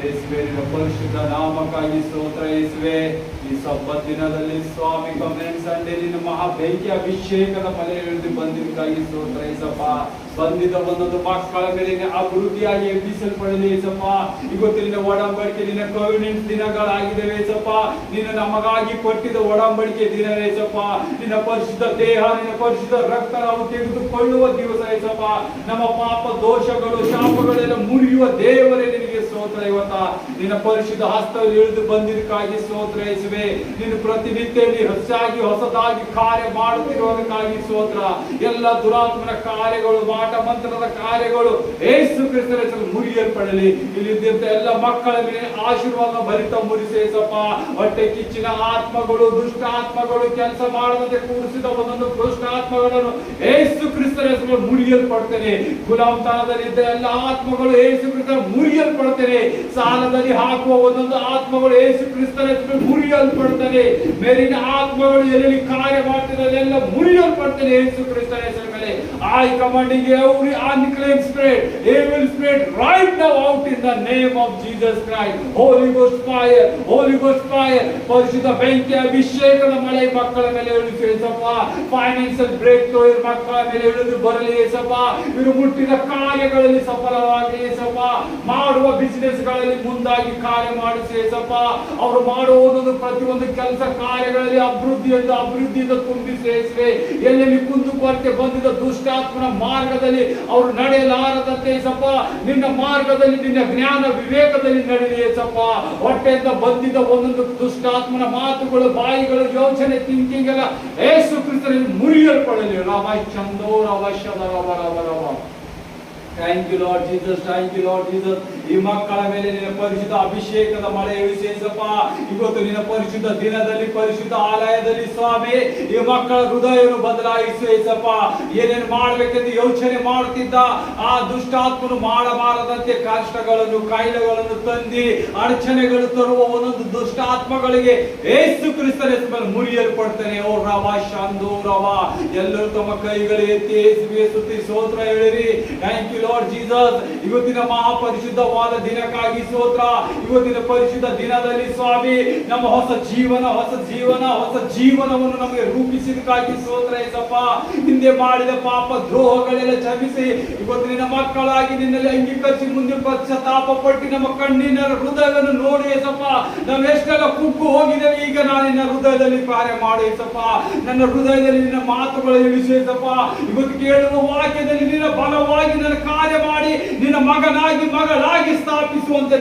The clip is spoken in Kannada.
ಯೇಸುವೆ ನಿನ್ನ ಪರಿಶುದ್ಧ ನಾಮಕ್ಕಾಗಿ ಸ್ತೋತ್ರ ಯೇಸುವೆ. ಈ ಸಬ್ಬತ್ ದಿನದಲ್ಲಿ ಸ್ವಾಮಿ ಕಮೆಂಟ್ ಸಂಡೇ ನಿನ್ನ ಮಹಾ ಬೆಂಕಿ ಅಭಿಷೇಕದ ಮಲೆ ಇಳಿದು ಬಂದಿದ್ದಕ್ಕಾಗಿ ಸ್ತೋತ್ರ ಯೇಸಪ್ಪ. ಬಂದಿದ್ದ ಒಂದೊಂದು ಮಕ್ಕಳ ಮೇಲೆ ಅಭಿವೃದ್ಧಿಯಾಗಿ ಎಬ್ಬಿಸಲ್ಪಡಲಿ ಯೇಸಪ್ಪ. ಇವತ್ತಿನ ಒಡಂಬಡಿಕೆ ನಿನ್ನ ಕವಿನೆಂಟ್ ದಿನಗಳಾಗಿದ್ದೇವೆ ಯೇಸಪ್ಪ. ನೀನು ನಮಗಾಗಿ ಕೊಟ್ಟಿದ್ದ ಒಡಂಬಡಿಕೆ ದಿನ ಯೇಸಪ್ಪ. ನಿನ್ನ ಪರಿಶುದ್ಧ ದೇಹ ನಿನ್ನ ಪರಿಶುದ್ಧ ರಕ್ತ ನಾವು ತೆಗೆದುಕೊಳ್ಳುವ ದಿವಸ ಯೇಸಪ್ಪ. ನಮ್ಮ ಪಾಪ ದೋಷಗಳು ಶಾಪಗಳೆಲ್ಲ ಮುರಿಯುವ ದೇವರೇ ನಿನಗೆ ಸ್ತೋತ್ರ. ಇವತ್ತ ನಿನ್ನ ಪರಿಶುದ್ಧ ಹಸ್ತದಲ್ಲಿ ಇಳಿದು ಬಂದಿದ್ದಕ್ಕಾಗಿ ಸ್ತೋತ್ರ ಯೇಸುವೆ. ನೀನು ಪ್ರತಿನಿತ್ಯ ಹೆಚ್ಚಾಗಿ ಹೊಸದಾಗಿ ಕಾರ್ಯ ಮಾಡುತ್ತಿರುವುದಕ್ಕಾಗಿ ಸ್ತೋತ್ರ. ಎಲ್ಲ ದುರಾತ್ಮನ ಕಾರ್ಯಗಳು ಮಾಟ ಮಂತ್ರದ ಕಾರ್ಯಗಳು ಯೇಸು ಕ್ರಿಸ್ತನ ಹೆಸರಲ್ಲಿ ಮುರಿಯಲ್ಪಡಲಿ. ಇಲ್ಲಿದ್ದಂತ ಎಲ್ಲ ಮಕ್ಕಳ ಮೇಲೆ ಆಶೀರ್ವಾದ ಭರಿತ ಮುರಿಸೇಸಪ್ಪ. ಹೊಟ್ಟೆ ಕಿಚ್ಚಿನ ಆತ್ಮಗಳು ದುಷ್ಟ ಆತ್ಮಗಳು ಕೆಲಸ ಮಾಡದಂತೆ ಕೂಡಿಸಿದ ಒಂದೊಂದು ದುಷ್ಟ ಆತ್ಮಗಳನ್ನು ಯೇಸು ಕ್ರಿಸ್ತನ ಹೆಸರಲ್ಲಿ ಮುರಿಯಲ್ಪಡ್ತೇನೆ. ಗುಲಾಮತನದಲ್ಲಿದ್ದ ಎಲ್ಲ ಆತ್ಮಗಳು ಯೇಸು ಕ್ರಿಸ್ತನ ಮುರಿಯಲ್ಪಡ್ತೇನೆ. ಸಾಲದಲ್ಲಿ ಹಾಕುವ ಒಂದೊಂದು ಆತ್ಮಗಳು ಯೇಸು ಕ್ರಿಸ್ತನ ಹೆಸರಲ್ಲಿ ಮುರಿಯಲ್ಪಡ್ತೇನೆ. ಮೇಲಿನ ಆತ್ಮಗಳು ಎಲ್ಲಿ ಕಾರ್ಯ ಮಾಡ್ತಿದ್ದಾರೆ ಎಲ್ಲ ಮುರಿಯಲ್ಪಡ್ತೇನೆ ಯೇಸು ಕ್ರಿಸ್ತನ ಹೆಸರ ಮೇಲೆ. I commanding every unclean spirit, evil spirit right now out in the name of Jesus Christ. Holy Ghost fire, Holy Ghost fire. ಪರಿಶುದ್ಧ ಬೆಂಕಿ ಅಭಿಷೇಕದ ಮಳೆ ಮಕ್ಕಳ ಮೇಲೆ ಇಳಿಸು ಯೇಸಪ್ಪ. ಫೈನಾನ್ಷಿಯಲ್ ಬ್ರೇಕ್ ಥ್ರೂ ಮಕ್ಕಳ ಮೇಲೆ ಇಳಿದು ಬರಲಿ ಯೇಸಪ್ಪ. ಇವರು ಮುಟ್ಟಿದ ಕಾರ್ಯಗಳಲ್ಲಿ ಸಫಲವಾಗಿ ಯೇಸಪ್ಪ. ಮಾಡುವ ಬಿಸಿನೆಸ್ ಗಳಲ್ಲಿ ಮುಂದಾಗಿ ಕಾರ್ಯ ಮಾಡಿಸಿ ಯೇಸಪ್ಪ. ಅವರು ಮಾಡುವ ಒಂದೊಂದು ಪ್ರತಿಯೊಂದು ಕೆಲಸ ಕಾರ್ಯಗಳಲ್ಲಿ ಅಭಿವೃದ್ಧಿಯಿಂದ ತುಂಬಿಸಿ ಯೇಸುವೆ. ಎಲ್ಲೆಲ್ಲಿ ಕುಂದುಕೊರತೆ ಬಂದಿದ್ದ ದುಷ್ಟಾತ್ಮನ ಮಾರ್ಗದಲ್ಲಿ ಅವರು ನಡೆಯಲಾರದಂತೆ ಯೇಸಪ್ಪ. ನಿನ್ನ ಮಾರ್ಗದಲ್ಲಿ ನಿನ್ನ ಜ್ಞಾನ ವಿವೇಕದಲ್ಲಿ ನಡೆಯಲಿ ಯೇಸಪ್ಪ. ಹೊಟ್ಟೆಯಿಂದ ಬಂದಿದ್ದ ಒಂದೊಂದು ದುಷ್ಟಾತ್ಮನ ಮಾತುಗಳು ಬಾಯಿಗಳು ಯೋಚನೆ ಥಿಂಕಿಂಗ್ ಎಲ್ಲ ಯೇಸು ಕ್ರಿಸ್ತನಲ್ಲಿ ಮುರಿಯಲ್ಪಡಲಿ. ರವ ಚಂದೋ ರವ ಶದ ರವ ರವ ರವ. Thank you Lord Jesus, thank you Lord Jesus. ಈ ಮಕ್ಕಳ ಮೇಲೆ ನಿನ್ನ ಪರಿಶುದ್ಧ ಅಭಿಷೇಕದ ಮಳೆ ಇಳಿಸಿ ಯೇಸಪ್ಪ. ಇವತ್ತು ನಿನ್ನ ಪರಿಶುದ್ಧ ದಿನದಲ್ಲಿ ಪರಿಶುದ್ಧ ಆಲಯದಲ್ಲಿ ಸ್ವಾಮಿ ಈ ಮಕ್ಕಳ ಹೃದಯವನ್ನು ಬದಲಾಯಿಸು ಯೇಸಪ್ಪ. ಏನೇನು ಮಾಡಬೇಕೆಂದು ಯೋಚನೆ ಮಾಡುತ್ತಿದ್ದ ಆ ದುಷ್ಟಾತ್ಮನು ಮಾಡಬಾರದಂತೆ ಕಷ್ಟಗಳನ್ನು ಕಾಯಿಲೆಗಳನ್ನು ತಂದಿ ಅಡಚಣೆಗಳು ತರುವ ಒಂದೊಂದು ದುಷ್ಟಾತ್ಮಗಳಿಗೆ ಯೇಸು ಕ್ರಿಸ್ತನ ಹೆಸರಲ್ಲಿ ಮುರಿಯಲ್ಪಡ್ತಾನೆ. ಓ ರವ ಶಾಂದೋ ರವ. ಎಲ್ಲರೂ ತಮ್ಮ ಕೈಗಳು ಎತ್ತಿ ಯೇಸುವಿಗೆ ಸ್ತುತಿ ಸ್ತೋತ್ರ ಹೇಳಿರಿ. Thank you Lord Jesus. ಇವತ್ತಿನ ಮಹಾಪರಿಶುದ್ಧವಾದ ದಿನಕ್ಕಾಗಿ ಸ್ತೋತ್ರ. ಇವತ್ತಿನ ಪರಿಶುದ್ಧ ದಿನದಲ್ಲಿ ಸ್ವಾಮಿ ನಮ್ಮ ಹೊಸ ಜೀವನವನ್ನು ನಮಗೆ ರೂಪಿಸಿದಕ್ಕಾಗಿ ಸ್ತೋತ್ರ ಯೇಸಪ್ಪ. ಹಿಂದೆ ಮಾಡಿದ ಪಾಪ ದ್ರೋಹಗಳೆಲ್ಲ ಕ್ಷಮಿಸಿ ಇವತ್ತಿನ ಮಕ್ಕಳಾಗಿ ನಿನ್ನಲ್ಲಿ ಅಂಗೀಕರಿಸಿ ಮುಂದೆ ಪಶ್ಚಾತ್ತಾಪ ಪಟ್ಟು ನಮ್ಮ ಕಣ್ಣಿನ ಹೃದಯವನ್ನು ನೋಡಿ ಯೇಸಪ್ಪ. ನಾವು ಎಷ್ಟೆಲ್ಲ ಕುಗ್ಗು ಹೋಗಿದ್ದೇವೆ. ಈಗ ನಾನು ನಿನ್ನ ಹೃದಯದಲ್ಲಿ ಕಾರ್ಯ ಮಾಡು ಯೇಸಪ್ಪ. ನನ್ನ ಹೃದಯದಲ್ಲಿ ನಿನ್ನ ಮಾತುಗಳು ಇಳಿಸು ಯೇಸಪ್ಪ. ಇವತ್ತು ಕೇಳುವ ವಾಕ್ಯದಲ್ಲಿ ನಿನ್ನ ಬಲವಾಗಿ ನನ್ನ ಕಾರ್ಯ ಮಾಡಿ ನಿನ್ನ ಮಗನಾಗಿ ಮಗಳಾಗಿ ಸ್ಥಾಪಿಸುವಂತೆ